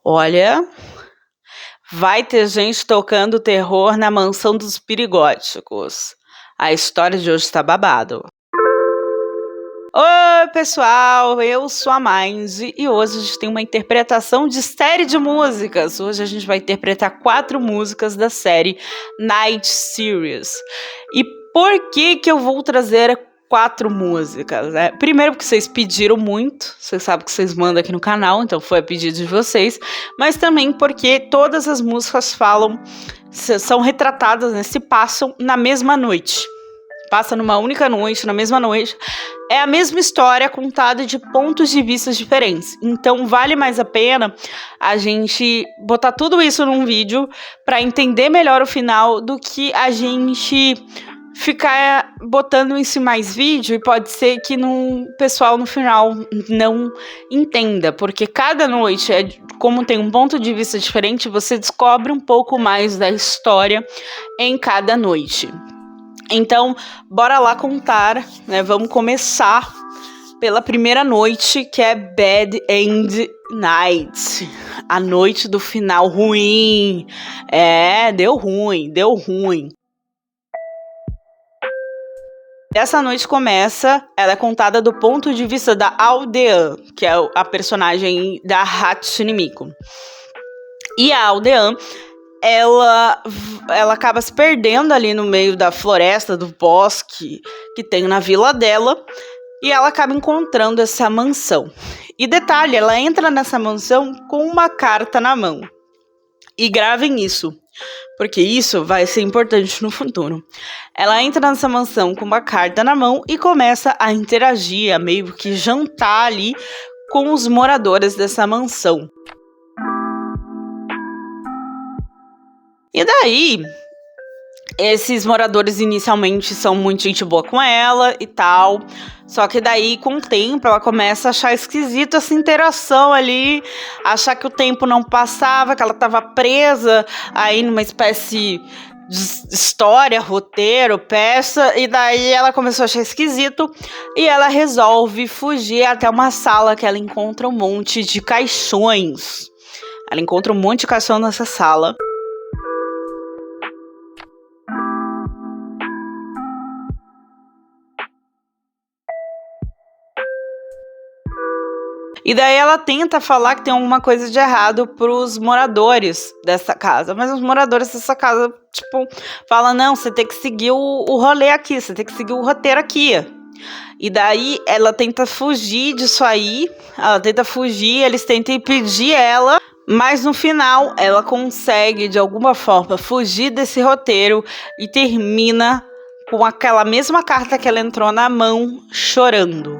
Olha, vai ter gente tocando terror na mansão dos perigóticos. A história de hoje tá babado. Oi, pessoal, eu sou a Mind e hoje a gente tem uma interpretação de série de músicas. Hoje a gente vai interpretar 4 músicas da série Night Series. E por que eu vou trazer 4 músicas, né? Primeiro porque vocês pediram muito, vocês sabem que vocês mandam aqui no canal, então foi a pedido de vocês, mas também porque todas as músicas são retratadas, né, se passam na mesma noite. Passa numa única noite, na mesma noite. É a mesma história contada de pontos de vista diferentes. Então vale mais a pena a gente botar tudo isso num vídeo para entender melhor o final do que a gente ficar botando isso em mais vídeo e pode ser que o pessoal no final não entenda, porque cada noite, como tem um ponto de vista diferente, você descobre um pouco mais da história em cada noite. Então, bora lá contar, né? Vamos começar pela primeira noite, que é Bad End Night. A noite do final ruim. Deu ruim. Essa noite começa, ela é contada do ponto de vista da Aldean, que é a personagem da Hatsune Miku. E a Aldean, ela acaba se perdendo ali no meio da floresta, do bosque que tem na vila dela, e ela acaba encontrando essa mansão. E detalhe, ela entra nessa mansão com uma carta na mão. E gravem isso, porque isso vai ser importante no futuro. Ela entra nessa mansão com uma carta na mão e começa a interagir, a meio que jantar ali com os moradores dessa mansão. E daí, esses moradores inicialmente são muito gente boa com ela e tal, só que daí com o tempo ela começa a achar esquisito essa interação ali, achar que o tempo não passava, que ela estava presa aí numa espécie de história, roteiro, peça, e daí ela começou a achar esquisito e ela resolve fugir até uma sala que ela encontra um monte de caixões. Ela encontra um monte de caixão nessa sala. E daí ela tenta falar que tem alguma coisa de errado pros moradores dessa casa. Mas os moradores dessa casa, falam, não, você tem que seguir o rolê aqui, você tem que seguir o roteiro aqui. E daí ela tenta fugir disso aí, eles tentam impedir ela, mas no final ela consegue, de alguma forma, fugir desse roteiro e termina com aquela mesma carta que ela entrou na mão, chorando.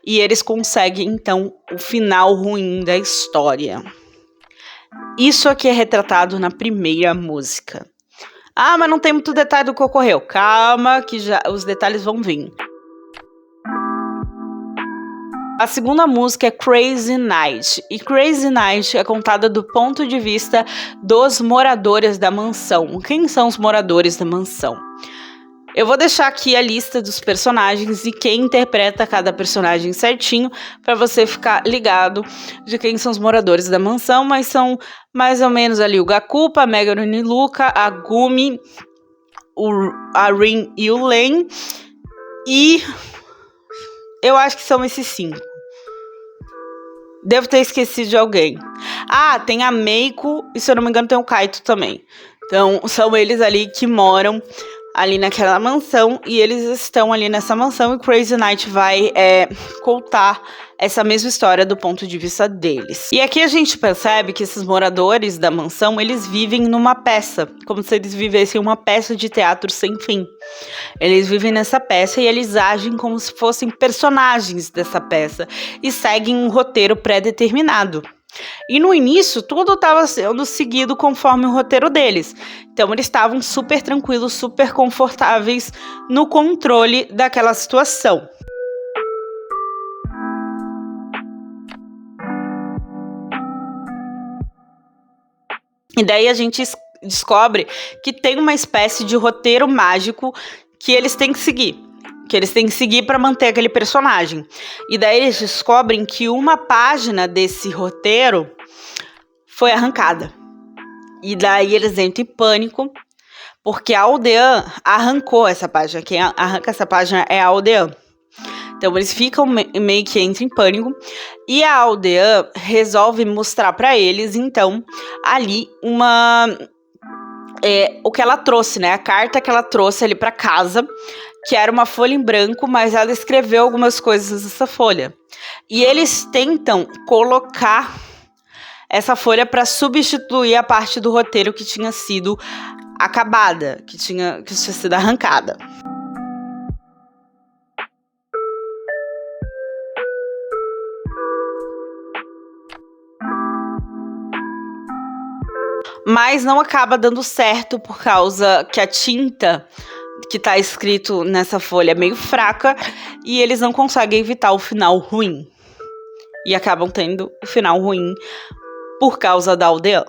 E eles conseguem, então, o final ruim da história. Isso aqui é retratado na primeira música. Ah, mas não tem muito detalhe do que ocorreu. Calma, que já os detalhes vão vir. A segunda música é Crazy Night. E Crazy Night é contada do ponto de vista dos moradores da mansão. Quem são os moradores da mansão? Eu vou deixar aqui a lista dos personagens e quem interpreta cada personagem certinho para você ficar ligado de quem são os moradores da mansão, mas são mais ou menos ali o Gakupa, a Meguro Niluka, a Gumi, a Rin e o Len, e eu acho que são esses 5. Devo ter esquecido de alguém. Ah, tem a Meiko e, se eu não me engano, tem o Kaito também. Então, são eles ali que moram ali naquela mansão, e eles estão ali nessa mansão, e Crazy Night vai contar essa mesma história do ponto de vista deles. E aqui a gente percebe que esses moradores da mansão, eles vivem numa peça, como se eles vivessem uma peça de teatro sem fim. Eles vivem nessa peça e eles agem como se fossem personagens dessa peça, e seguem um roteiro pré-determinado. E no início, tudo estava sendo seguido conforme o roteiro deles. Então, eles estavam super tranquilos, super confortáveis no controle daquela situação. E daí a gente descobre que tem uma espécie de roteiro mágico que eles têm que seguir. Que eles têm que seguir para manter aquele personagem. E daí eles descobrem que uma página desse roteiro foi arrancada. E daí eles entram em pânico, porque a Aldean arrancou essa página. Quem arranca essa página é a Aldean. Então eles ficam meio que entram em pânico. E a Aldean resolve mostrar para eles, então, ali o que ela trouxe, né? A carta que ela trouxe ali para casa, que era uma folha em branco, mas ela escreveu algumas coisas nessa folha. E eles tentam colocar essa folha para substituir a parte do roteiro que tinha sido acabada, que tinha sido arrancada. Mas não acaba dando certo por causa que a tinta que tá escrito nessa folha é meio fraca e eles não conseguem evitar o final ruim. E acabam tendo o final ruim por causa da Aldean.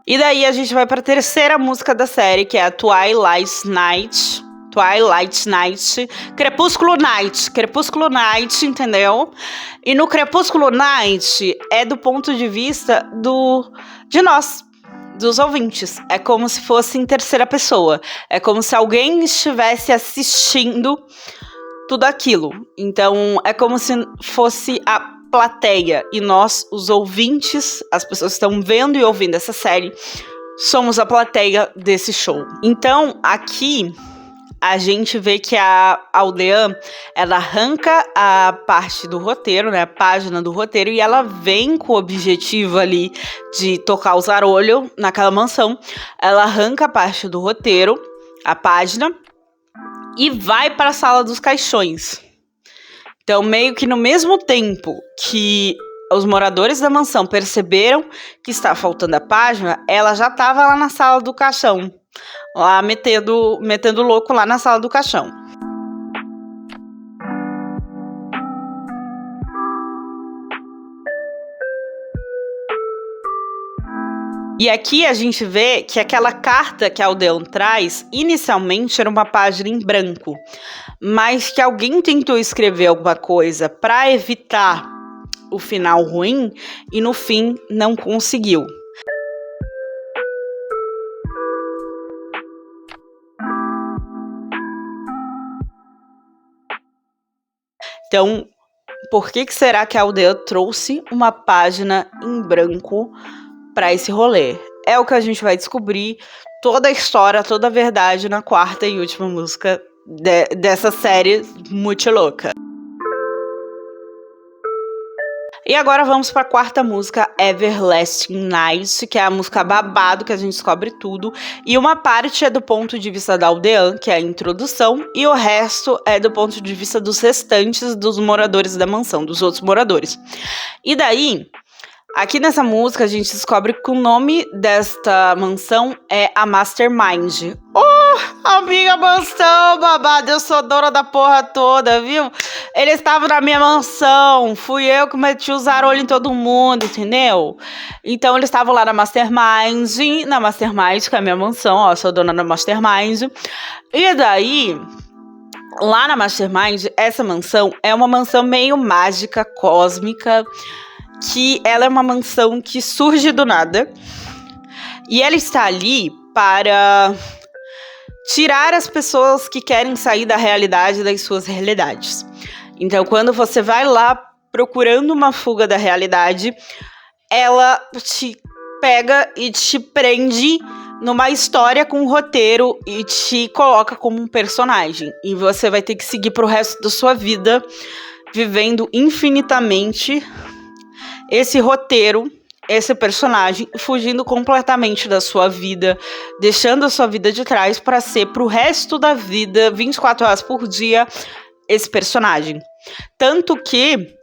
E daí a gente vai para a terceira música da série, que é a Twilight Night, Crepúsculo Night, entendeu? E no Crepúsculo Night é do ponto de vista de nós, dos ouvintes. É como se fosse em terceira pessoa. É como se alguém estivesse assistindo tudo aquilo. Então é como se fosse a plateia e nós, os ouvintes, as pessoas que estão vendo e ouvindo essa série, somos a plateia desse show. Então aqui a gente vê que a Aldean, ela arranca a parte do roteiro, né, a página do roteiro, e ela vem com o objetivo ali de tocar o zarolho naquela mansão. Ela arranca a parte do roteiro, a página, e vai para a sala dos caixões. Então, meio que no mesmo tempo que os moradores da mansão perceberam que estava faltando a página, ela já estava lá na sala do caixão, lá metendo louco lá na sala do caixão. E aqui a gente vê que aquela carta que a Aldean traz, inicialmente era uma página em branco, mas que alguém tentou escrever alguma coisa para evitar o final ruim e no fim não conseguiu. Então, por que será que a Aldean trouxe uma página em branco para esse rolê? É o que a gente vai descobrir, toda a história, toda a verdade na quarta e última música dessa série muito louca. E agora vamos para a quarta música, Everlasting Night, que é a música babado, que a gente descobre tudo. E uma parte é do ponto de vista da Aldean, que é a introdução, e o resto é do ponto de vista dos restantes dos moradores da mansão, dos outros moradores. E daí, aqui nessa música, a gente descobre que o nome desta mansão é a Mastermind. A minha mansão, babado, eu sou dona da porra toda, viu? Eles estavam na minha mansão, fui eu que meti o zarolho em todo mundo, entendeu? Então eles estavam lá na Mastermind, que é a minha mansão, ó, sou dona da Mastermind. E daí, lá na Mastermind, essa mansão é uma mansão meio mágica, cósmica, que ela é uma mansão que surge do nada. E ela está ali para tirar as pessoas que querem sair da realidade das suas realidades. Então, quando você vai lá procurando uma fuga da realidade, ela te pega e te prende numa história com um roteiro e te coloca como um personagem. E você vai ter que seguir pro resto da sua vida, vivendo infinitamente esse roteiro, esse personagem, fugindo completamente da sua vida, deixando a sua vida de trás para ser pro resto da vida, 24 horas por dia, esse personagem. Tanto que,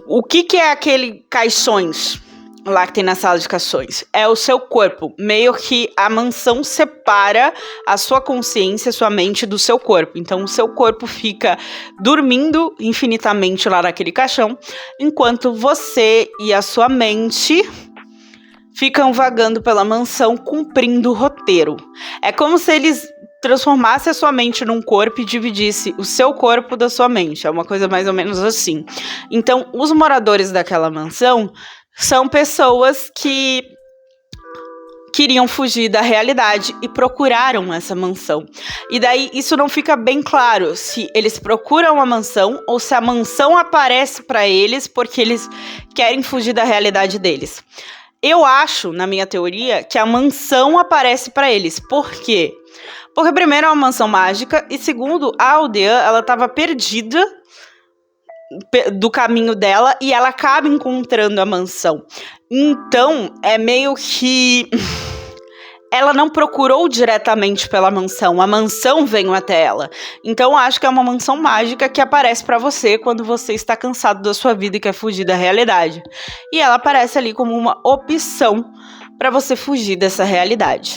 o que é aquele caixões lá que tem na sala de caixões? É o seu corpo. Meio que a mansão separa a sua consciência, a sua mente do seu corpo. Então o seu corpo fica dormindo infinitamente lá naquele caixão, enquanto você e a sua mente ficam vagando pela mansão cumprindo o roteiro. É como se eles transformassem a sua mente num corpo e dividisse o seu corpo da sua mente. É uma coisa mais ou menos assim. Então, os moradores daquela mansão são pessoas que queriam fugir da realidade e procuraram essa mansão. E daí isso não fica bem claro se eles procuram a mansão ou se a mansão aparece para eles porque eles querem fugir da realidade deles. Eu acho, na minha teoria, que a mansão aparece para eles. Por quê? Porque primeiro é uma mansão mágica e segundo, a aldeã, ela estava perdida do caminho dela e ela acaba encontrando a mansão. Então, é meio que ela não procurou diretamente pela mansão, a mansão veio até ela. Então, acho que é uma mansão mágica que aparece pra você quando você está cansado da sua vida e quer fugir da realidade. E ela aparece ali como uma opção pra você fugir dessa realidade.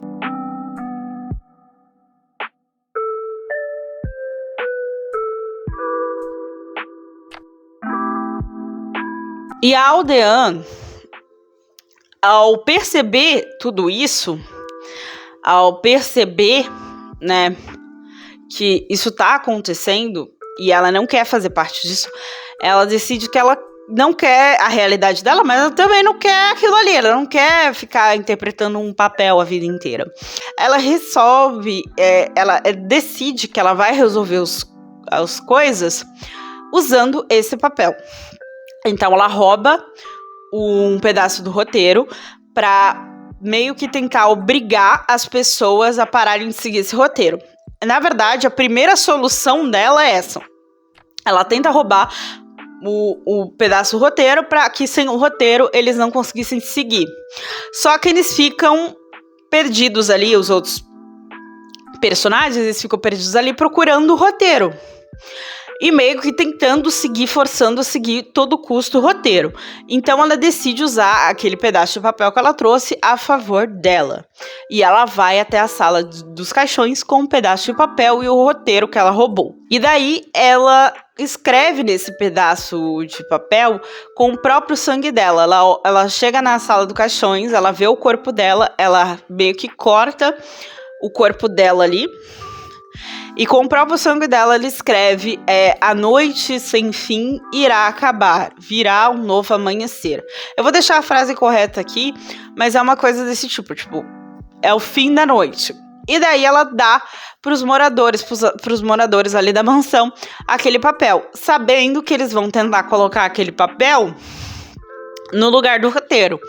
E a aldeã, ao perceber tudo isso, ao perceber, né, que isso tá acontecendo e ela não quer fazer parte disso, ela decide que ela não quer a realidade dela, mas ela também não quer aquilo ali, ela não quer ficar interpretando um papel a vida inteira. Ela resolve, ela decide que ela vai resolver as coisas usando esse papel. Então ela rouba um pedaço do roteiro para meio que tentar obrigar as pessoas a pararem de seguir esse roteiro. Na verdade, a primeira solução dela é essa. Ela tenta roubar o pedaço do roteiro para que sem o roteiro eles não conseguissem seguir. Só que eles ficam perdidos ali, os outros personagens, eles ficam perdidos ali procurando o roteiro. E meio que tentando seguir, forçando a seguir todo custo o roteiro. Então ela decide usar aquele pedaço de papel que ela trouxe a favor dela. E ela vai até a sala dos caixões com um pedaço de papel e o roteiro que ela roubou. E daí ela escreve nesse pedaço de papel com o próprio sangue dela. Ela chega na sala dos caixões, ela vê o corpo dela, ela meio que corta o corpo dela ali. E com o próprio sangue dela, ela escreve: a noite sem fim irá acabar, virá um novo amanhecer. Eu vou deixar a frase correta aqui, mas é uma coisa desse tipo, é o fim da noite. E daí ela dá pros moradores ali da mansão, aquele papel, sabendo que eles vão tentar colocar aquele papel no lugar do roteiro.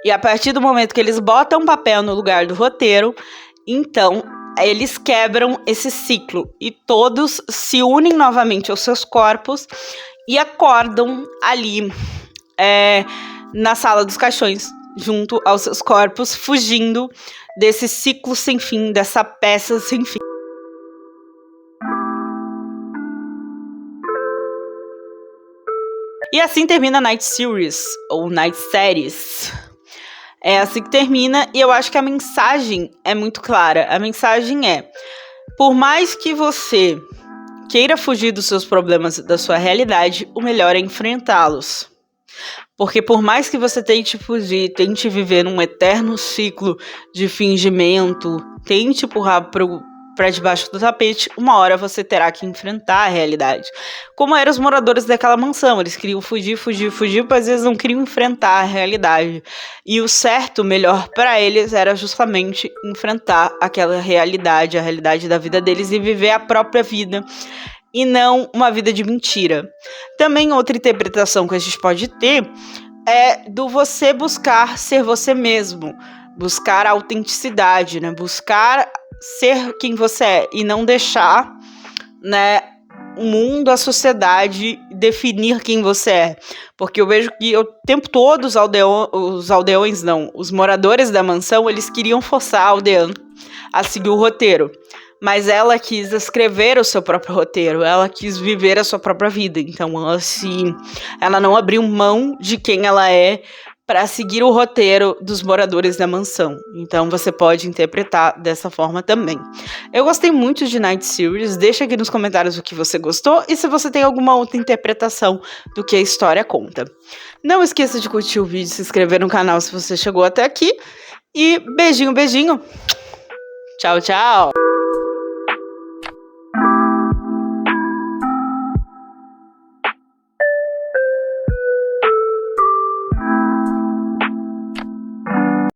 E a partir do momento que eles botam o papel no lugar do roteiro, então eles quebram esse ciclo e todos se unem novamente aos seus corpos e acordam ali na sala dos caixões, junto aos seus corpos, fugindo desse ciclo sem fim, dessa peça sem fim. E assim termina Night Series, ou Night Series. É assim que termina, e eu acho que a mensagem é muito clara. A mensagem é: por mais que você queira fugir dos seus problemas, da sua realidade, o melhor é enfrentá-los. Porque por mais que você tente fugir, tente viver num eterno ciclo de fingimento, tente empurrar para debaixo do tapete, uma hora você terá que enfrentar a realidade. Como eram os moradores daquela mansão, eles queriam fugir, mas eles não queriam enfrentar a realidade. E o certo, o melhor para eles era justamente enfrentar aquela realidade, a realidade da vida deles e viver a própria vida e não uma vida de mentira. Também outra interpretação que a gente pode ter é do você buscar ser você mesmo, buscar a autenticidade, né? Buscar ser quem você é e não deixar, né, o mundo, a sociedade definir quem você é. Porque eu vejo que o tempo todo os moradores da mansão, eles queriam forçar a aldeã a seguir o roteiro. Mas ela quis escrever o seu próprio roteiro, ela quis viver a sua própria vida. Então ela não abriu mão de quem ela é para seguir o roteiro dos moradores da mansão. Então você pode interpretar dessa forma também. Eu gostei muito de Night Series, deixa aqui nos comentários o que você gostou e se você tem alguma outra interpretação do que a história conta. Não esqueça de curtir o vídeo, se inscrever no canal se você chegou até aqui e beijinho, beijinho. Tchau, tchau.